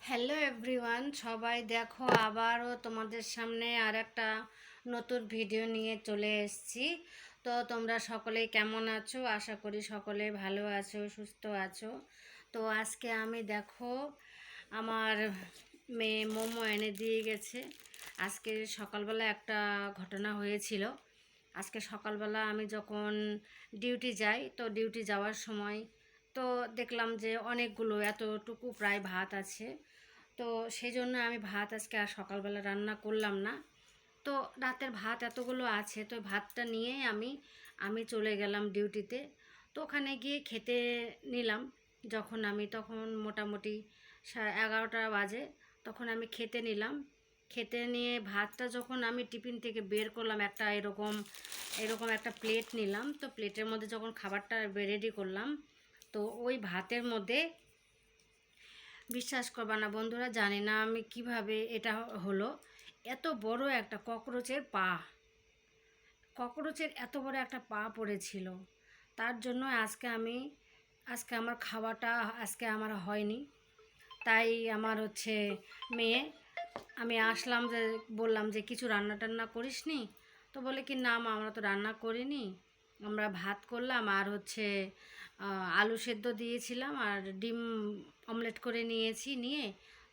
Hello everyone, সবাই দেখো আবারও তোমাদের সামনে আর একটা নতুন ভিডিও নিয়ে চলে এসেছি। তো তোমরা সকলেই কেমন আছো? আশা করি সকলে ভালো আছো, সুস্থ আছো। তো আজকে আমি দেখো আমার মেয়ে মোমো এনে দিয়ে গেছে। আজকে সকালবেলা একটা ঘটনা হয়েছিল। আজকে সকালবেলা আমি যখন ডিউটি যাই, তো ডিউটি যাওয়ার সময় তো দেখলাম যে অনেকগুলো এতটুকু প্রায় ভাত আছে। তো সেই জন্য আমি ভাত আজকে আর সকালবেলা রান্না করলাম না। তো রাতের ভাত এতগুলো আছে, তো ভাতটা নিয়েই আমি চলে গেলাম ডিউটিতে। তো ওখানে গিয়ে খেতে নিলাম। যখন আমি তখন মোটামুটি 11:30 বাজে, তখন আমি খেতে নিলাম। খেতে নিয়ে ভাতটা যখন আমি টিফিন থেকে বের করলাম, একটা এরকম এরকম একটা প্লেট নিলাম। তো প্লেটের মধ্যে যখন খাবারটা রেডি করলাম, তো ওই ভাতের মধ্যে বিশ্বাস করবা না বন্ধুরা, জানি না আমি কিভাবে এটা হলো, এত বড় একটা ককরোচের এত বড় একটা পা পড়েছিল। তার জন্য আজকে আমার খাওয়াটা আজকে আমার হয়নি। তাই আমার মেয়ে, আমি আসলাম যে বললাম যে কিছু রান্না টান্না করিস নি? তো বলে কি, না মা, আমরা তো রান্না করিনি, আমরা ভাত করলাম আর আলু সেদ্ধ দিয়েছিলাম আর ডিম অমলেট করে নিয়ে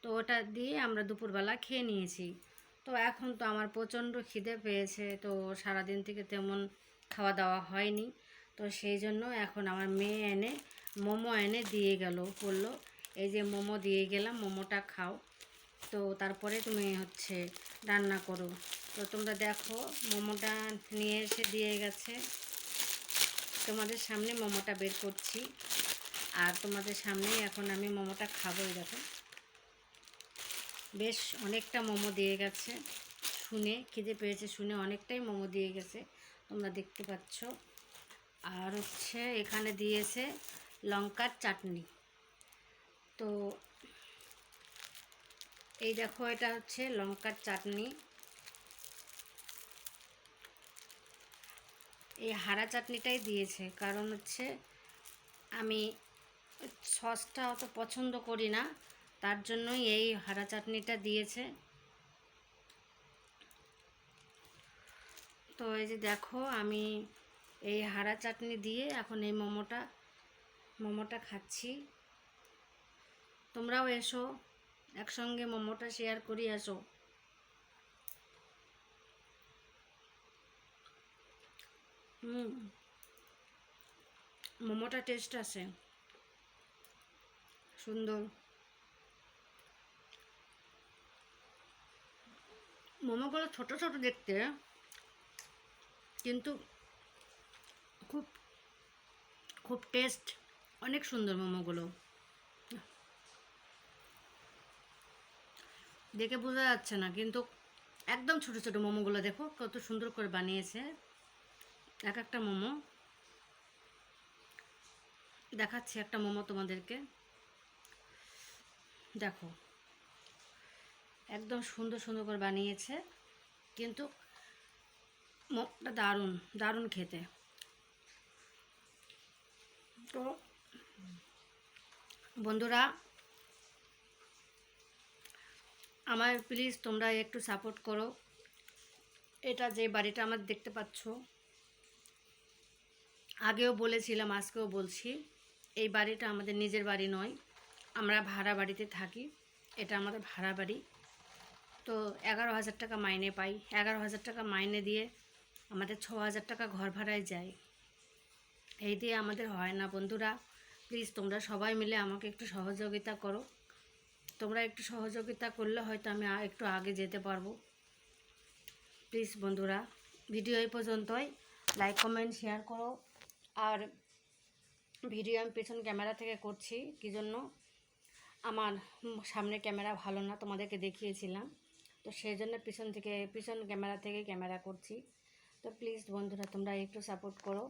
তো ওটা দিয়ে আমরা দুপুরবেলা খেয়ে নিয়েছি। তো এখন তো আমার প্রচণ্ড খিদে পেয়েছে, তো সারাদিন থেকে তেমন খাওয়া দাওয়া হয়নি। তো সেই জন্য এখন আমার মেয়ে মোমো এনে দিয়ে গেল, বললো এই যে মোমো দিয়ে গেলাম, মোমোটা খাও, তো তারপরে তুমি রান্না করো। তো তোমরা দেখো, মোমোটা নিয়ে এসে দিয়ে গেছে। তোমাদের সামনে মোমোটা বের করছি আর তোমাদের সামনেই এখন আমি মোমোটা খাবোই। দেখো, বেশ অনেকটা মোমো দিয়ে গেছে, শুনে খিদে পেয়েছে শুনে অনেকটাই মোমো দিয়ে গেছে, তোমরা দেখতে পাচ্ছ। আর এখানে দিয়েছে লঙ্কার চাটনি। তো এই দেখো, এটা লঙ্কার চাটনি। এই হারা চাটনিটাই দিয়েছে, কারণ আমি সসটা অত পছন্দ করি না, তার জন্যই এই হারা চাটনিটা দিয়েছে। তো এই যে দেখো, আমি এই হারা চাটনি দিয়ে এখন এই মোমোটা খাচ্ছি। তোমরাও এসো, একসঙ্গে মোমোটা শেয়ার করি, এসো। মোমোটা টেস্ট আছে, সুন্দর। মোমোগুলো ছোট ছোট দেখতে, কিন্তু খুব খুব টেস্ট, অনেক সুন্দর মোমোগুলো। দেখে বোঝা যাচ্ছে না, কিন্তু একদম ছোট ছোট মোমোগুলো দেখো কত সুন্দর করে বানিয়েছে। এক একটা মোমো দেখাচ্ছি, একটা মোমো তোমাদেরকে দেখো, একদম সুন্দর সুন্দর করে বানিয়েছে, কিন্তু মোমোটা দারুণ দারুণ খেতে। তো বন্ধুরা, আমার প্লিজ তোমরা একটু সাপোর্ট করো। এটা যে বাড়িটা আমার দেখতে পাচ্ছ, আগেও বলেছিলাম আজকেও বলছি, এই বাড়িটা আমাদের নিজের বাড়ি নয়, আমরা ভাড়া বাড়িতে থাকি। এটা আমাদের ভাড়া বাড়ি। তো 11,000 টাকা মাইনে পাই। 11,000 টাকা মাইনে দিয়ে আমাদের 6,000 টাকা ঘর ভাড়ায় যায়। এই দিয়ে আমাদের হয় না বন্ধুরা। প্লিজ তোমরা সবাই মিলে আমাকে একটু সহযোগিতা করো। তোমরা একটু সহযোগিতা করলে হয়তো আমি একটু আগে যেতে পারবো। প্লিজ বন্ধুরা, ভিডিও এই পর্যন্তই। লাইক কমেন্ট শেয়ার করো। আর ভিডিও আমি পেছন ক্যামেরা থেকে করছি, কী জন্য, আমার সামনে ক্যামেরা ভালো না, তোমাদেরকে দেখিয়েছিলাম, তো সেই জন্য পিছন ক্যামেরা থেকে ক্যামেরা করছি। তো প্লিজ বন্ধুরা, তোমরা একটু সাপোর্ট করো।